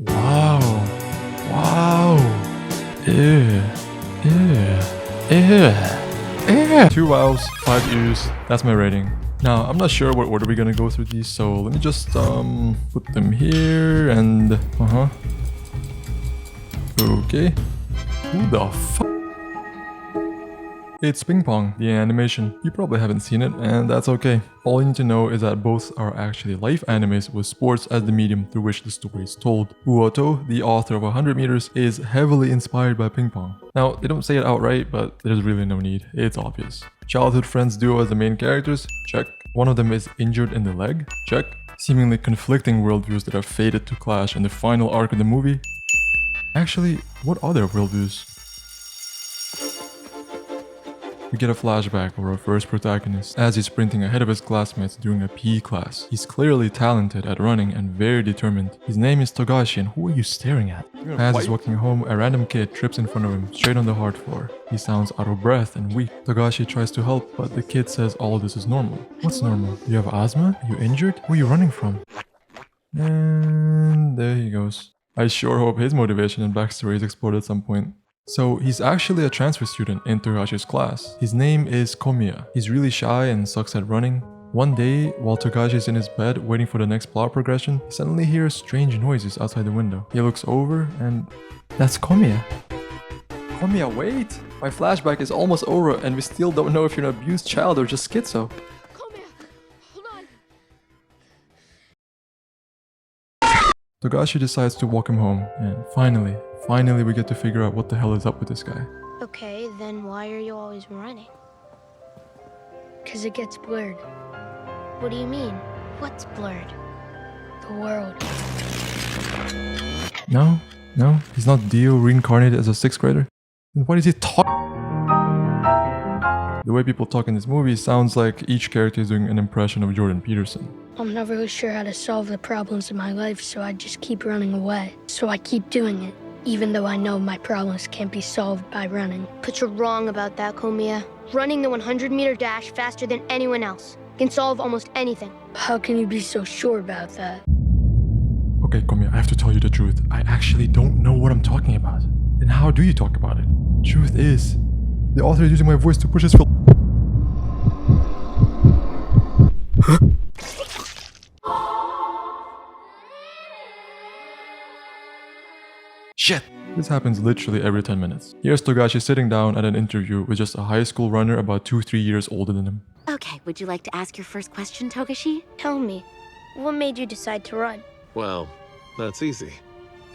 Wow. Wow. Ew. Ew. Ew. Ew. 2 wows, 5 ews. That's my rating. Now, I'm not sure what order we're gonna go through these, so let me just put them here and okay. Who the fuck? It's Ping Pong, the animation. You probably haven't seen it, and that's okay. All you need to know is that both are actually life animes with sports as the medium through which the story is told. Uoto, the author of 100 meters, is heavily inspired by Ping Pong. Now, they don't say it outright, but there's really no need. It's obvious. Childhood friends duo as the main characters? Check. One of them is injured in the leg? Check. Seemingly conflicting worldviews that are fated to clash in the final arc of the movie? Actually, what are their worldviews? We get a flashback of our first protagonist as he's sprinting ahead of his classmates during a PE class. He's clearly talented at running and very determined. His name is Togashi, and who are you staring at? As he's walking home, a random kid trips in front of him, straight on the hard floor. He sounds out of breath and weak. Togashi tries to help, but the kid says all this is normal. What's normal? You have asthma? Are you injured? Where are you running from? And there he goes. I sure hope his motivation and backstory is explored at some point. So he's actually a transfer student in Togashi's class. His name is Komiya. He's really shy and sucks at running. One day, while Togashi's in his bed waiting for the next plot progression, he suddenly hears strange noises outside the window. He looks over and that's Komiya. Komiya, wait! My flashback is almost over and we still don't know if you're an abused child or just schizo. Komiya, hold on. Togashi decides to walk him home and finally we get to figure out what the hell is up with this guy. Okay, then why are you always running? Because it gets blurred. What do you mean? What's blurred? The world. No, he's not Dio reincarnated as a 6th grader. Then why does he talk? The way people talk in this movie sounds like each character is doing an impression of Jordan Peterson. I'm not really sure how to solve the problems in my life, so I just keep running away. So I keep doing it, even though I know my problems can't be solved by running. But you're wrong about that, Komiya. Running the 100-meter dash faster than anyone else can solve almost anything. How can you be so sure about that? Okay, Komiya, I have to tell you the truth. I actually don't know what I'm talking about. Then how do you talk about it? Truth is, the author is using my voice to push his film. Shit! This happens literally every 10 minutes. Here's Togashi sitting down at an interview with just a high school runner about 2-3 years older than him. Okay, would you like to ask your first question, Togashi? Tell me, what made you decide to run? Well, that's easy.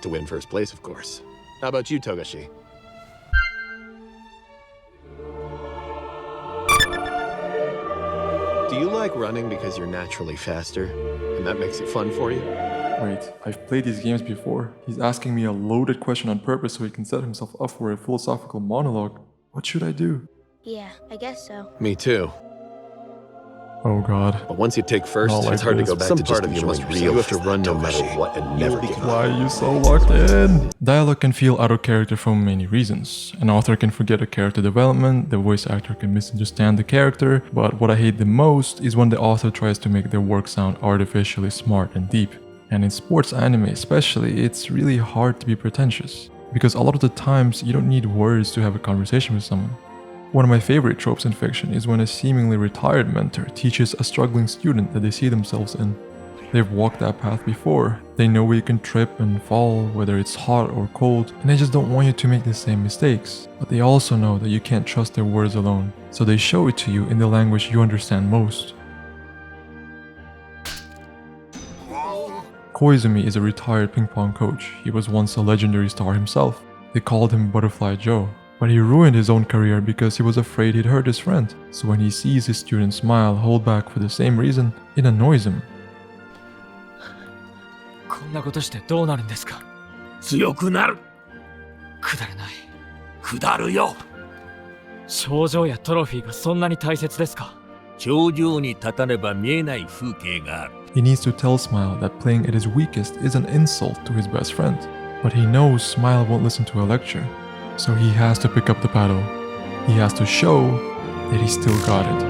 To win first place, of course. How about you, Togashi? Do you like running because you're naturally faster, and that makes it fun for you? Wait, I've played these games before. He's asking me a loaded question on purpose so he can set himself up for a philosophical monologue. What should I do? Yeah, I guess so. Me too. Oh god. But once you take first, Not like it's hard this. to go back Some to just part of you enjoying must yourself. You have to realize run no that, matter Togashi. what and never give Why up. are you so locked in? Dialogue can feel out of character for many reasons. An author can forget a character development, the voice actor can misunderstand the character, but what I hate the most is when the author tries to make their work sound artificially smart and deep. And in sports anime especially, it's really hard to be pretentious. Because a lot of the times, you don't need words to have a conversation with someone. One of my favorite tropes in fiction is when a seemingly retired mentor teaches a struggling student that they see themselves in. They've walked that path before, they know where you can trip and fall, whether it's hot or cold, and they just don't want you to make the same mistakes. But they also know that you can't trust their words alone, so they show it to you in the language you understand most. Koizumi is a retired ping pong coach. He was once a legendary star himself. They called him Butterfly Joe. But he ruined his own career because he was afraid he'd hurt his friend. So when he sees his student smile hold back for the same reason, it annoys him. こんなことしてどうなるんですか？強くなる。くだらない。下るよ。賞状やトロフィーがそんなに大切ですか？頂上に立たねば見えない風景がある。He needs to tell Smile that playing at his weakest is an insult to his best friend. But he knows Smile won't listen to a lecture. So he has to pick up the paddle. He has to show that he still got it.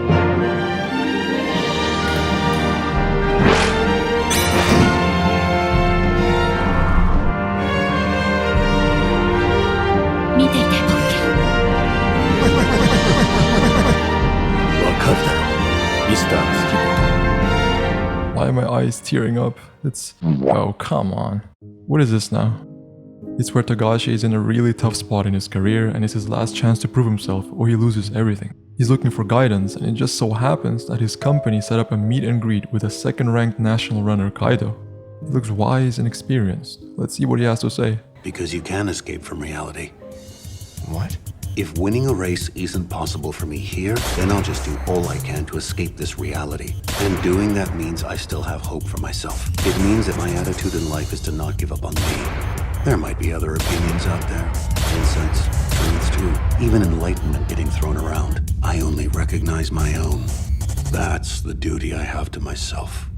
eyes tearing up. It's... oh, come on. What is this now? It's where Togashi is in a really tough spot in his career and it's his last chance to prove himself or he loses everything. He's looking for guidance and it just so happens that his company set up a meet and greet with a second-ranked national runner, Kaido. He looks wise and experienced. Let's see what he has to say. Because you can escape from reality. What? If winning a race isn't possible for me here, then I'll just do all I can to escape this reality. And doing that means I still have hope for myself. It means that my attitude in life is to not give up on me. There might be other opinions out there, insights, truths too, even enlightenment getting thrown around. I only recognize my own. That's the duty I have to myself.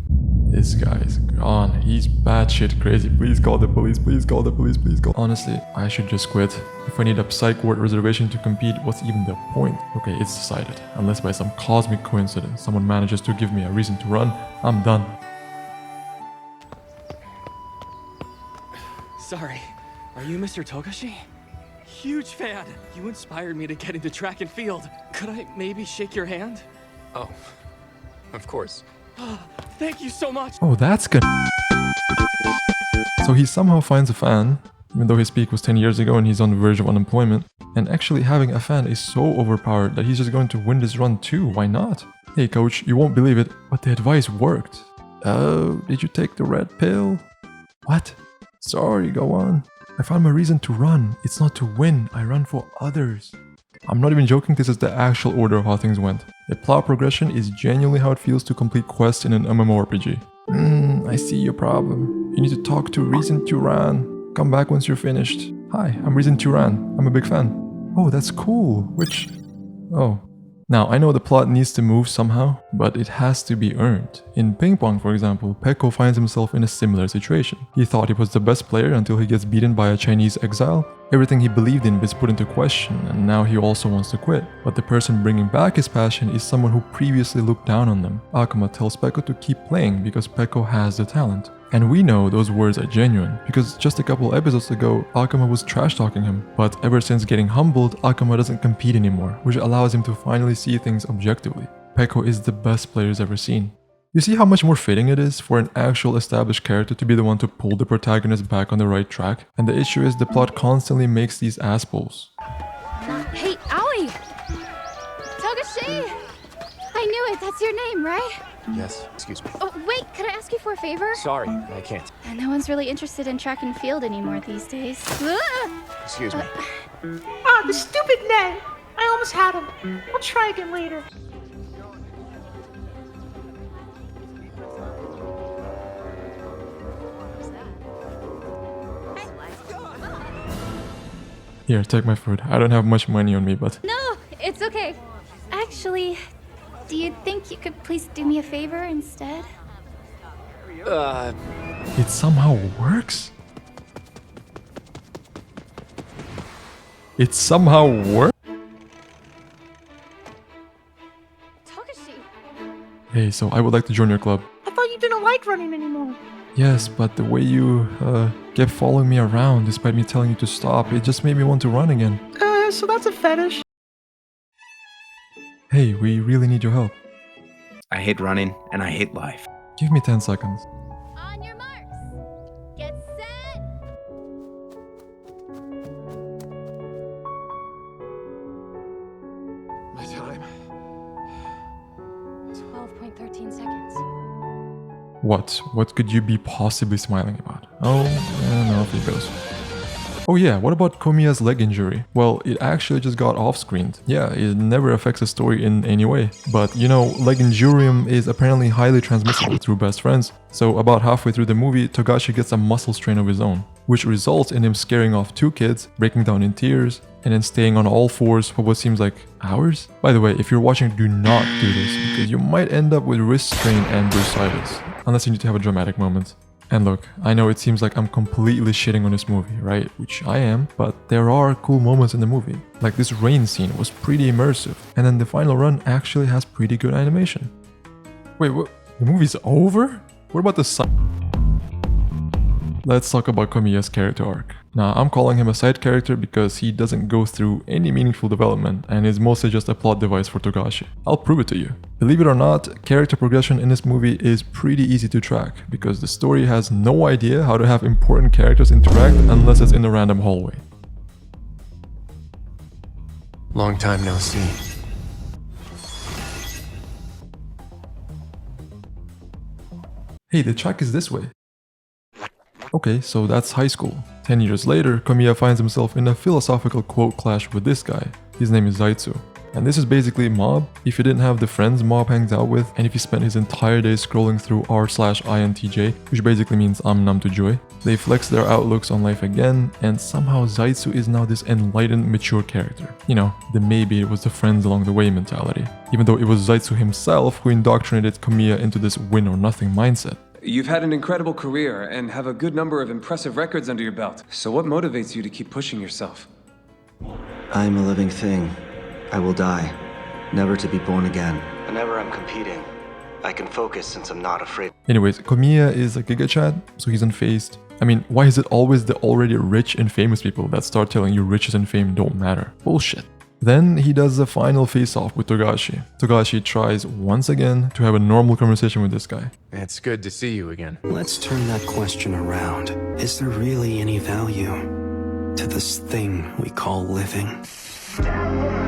This guy's gone. He's batshit crazy. Please call the police. Please call the police. Please call. Honestly, I should just quit. If I need a psych ward reservation to compete, what's even the point? Okay, it's decided. Unless by some cosmic coincidence someone manages to give me a reason to run, I'm done. Sorry, are you Mr. Togashi? Huge fan! You inspired me to get into track and field. Could I maybe shake your hand? Oh, of course. Thank you so much! Oh, that's good. So he somehow finds a fan, even though his peak was 10 years ago and he's on the verge of unemployment. And actually having a fan is so overpowered that he's just going to win this run too. Why not? Hey coach, you won't believe it, but the advice worked. Oh, did you take the red pill? What? Sorry, go on. I found my reason to run. It's not to win, I run for others. I'm not even joking, this is the actual order of how things went. The plot progression is genuinely how it feels to complete quests in an MMORPG. I see your problem. You need to talk to Reason Turan. Come back once you're finished. Hi, I'm Reason Turan. I'm a big fan. Oh, that's cool. Which... oh. Now, I know the plot needs to move somehow, but it has to be earned. In Ping Pong, for example, Peko finds himself in a similar situation. He thought he was the best player until he gets beaten by a Chinese exile. Everything he believed in is put into question, and now he also wants to quit. But the person bringing back his passion is someone who previously looked down on them. Akuma tells Peko to keep playing because Peko has the talent. And we know those words are genuine, because just a couple episodes ago, Akuma was trash-talking him. But ever since getting humbled, Akuma doesn't compete anymore, which allows him to finally see things objectively. Peko is the best player he's ever seen. You see how much more fitting it is for an actual established character to be the one to pull the protagonist back on the right track? And the issue is the plot constantly makes these assholes. Hey, Aoi! Togashi! I knew it, that's your name, right? Yes, excuse me. Oh, wait, could I ask you for a favor? Sorry, I can't. No one's really interested in track and field anymore these days. Excuse me. Ah, the stupid net! I almost had him. I'll try again later. Here, take my food. I don't have much money on me, but... No, it's okay. Actually, do you think you could please do me a favor instead? it somehow works? It somehow works? Togashi! Hey, so I would like to join your club. I thought you didn't like running anymore. Yes, but the way you, kept following me around despite me telling you to stop, it just made me want to run again. So that's a fetish. Hey, we really need your help. I hate running, and I hate life. Give me 10 seconds. On your marks! Get set! My time. 12.13 seconds. What? What could you be possibly smiling about? Oh, and off it goes. Oh yeah, what about Komiya's leg injury? Well, it actually just got off-screened. Yeah, it never affects the story in any way. But you know, leg injurium is apparently highly transmissible through best friends. So about halfway through the movie, Togashi gets a muscle strain of his own, which results in him scaring off 2 kids, breaking down in tears, and then staying on all fours for what seems like hours? By the way, if you're watching, do not do this, because you might end up with wrist strain and bursitis, unless you need to have a dramatic moment. And look, I know it seems like I'm completely shitting on this movie, right? Which I am, but there are cool moments in the movie. Like this rain scene was pretty immersive, and then the final run actually has pretty good animation. Wait, what? The movie's over? What about the sun? let's talk about Komiya's character arc. Now, I'm calling him a side character because he doesn't go through any meaningful development and is mostly just a plot device for Togashi. I'll prove it to you. Believe it or not, character progression in this movie is pretty easy to track because the story has no idea how to have important characters interact unless it's in a random hallway. Long time no see. Hey, the track is this way. Okay, so that's high school. 10 years later, Komiya finds himself in a philosophical quote clash with this guy. His name is Zaitsu. And this is basically Mob if you didn't have the friends Mob hangs out with, and if he spent his entire day scrolling through r/INTJ, which basically means I'm numb to joy. They flex their outlooks on life again, and somehow Zaitsu is now this enlightened, mature character. You know, the maybe it was the friends along the way mentality. Even though it was Zaitsu himself who indoctrinated Komiya into this win or nothing mindset. You've had an incredible career and have a good number of impressive records under your belt. So what motivates you to keep pushing yourself? I'm a living thing. I will die, never to be born again. Whenever I'm competing, I can focus since I'm not afraid. Anyways, Komiya is a Giga Chad, so he's unfazed. I mean, why is it always the already rich and famous people that start telling you riches and fame don't matter? Bullshit. Then he does a final face-off with Togashi. Togashi tries once again to have a normal conversation with this guy. It's good to see you again. Let's turn that question around. Is there really any value to this thing we call living?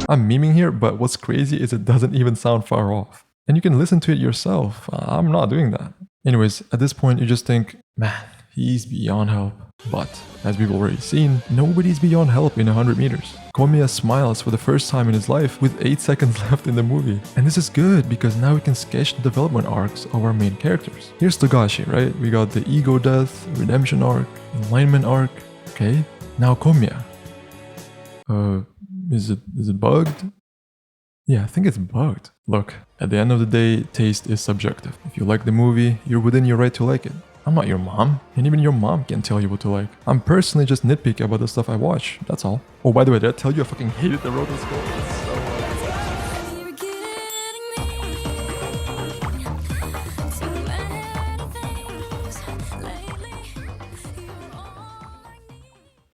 I'm memeing here, but what's crazy is it doesn't even sound far off. And you can listen to it yourself. I'm not doing that. Anyways, at this point you just think, man, he's beyond help. But, as we've already seen, nobody's beyond help in 100 meters. Komiya smiles for the first time in his life with 8 seconds left in the movie. And this is good because now we can sketch the development arcs of our main characters. Here's Togashi, right? We got the ego death, redemption arc, enlightenment arc. Okay, now Komiya. Is it bugged? Yeah, I think it's bugged. Look, at the end of the day, taste is subjective. If you like the movie, you're within your right to like it. I'm not your mom, and even your mom can't tell you what to like. I'm personally just nitpicky about the stuff I watch, that's all. Oh, by the way, did I tell you I fucking hated the road to school?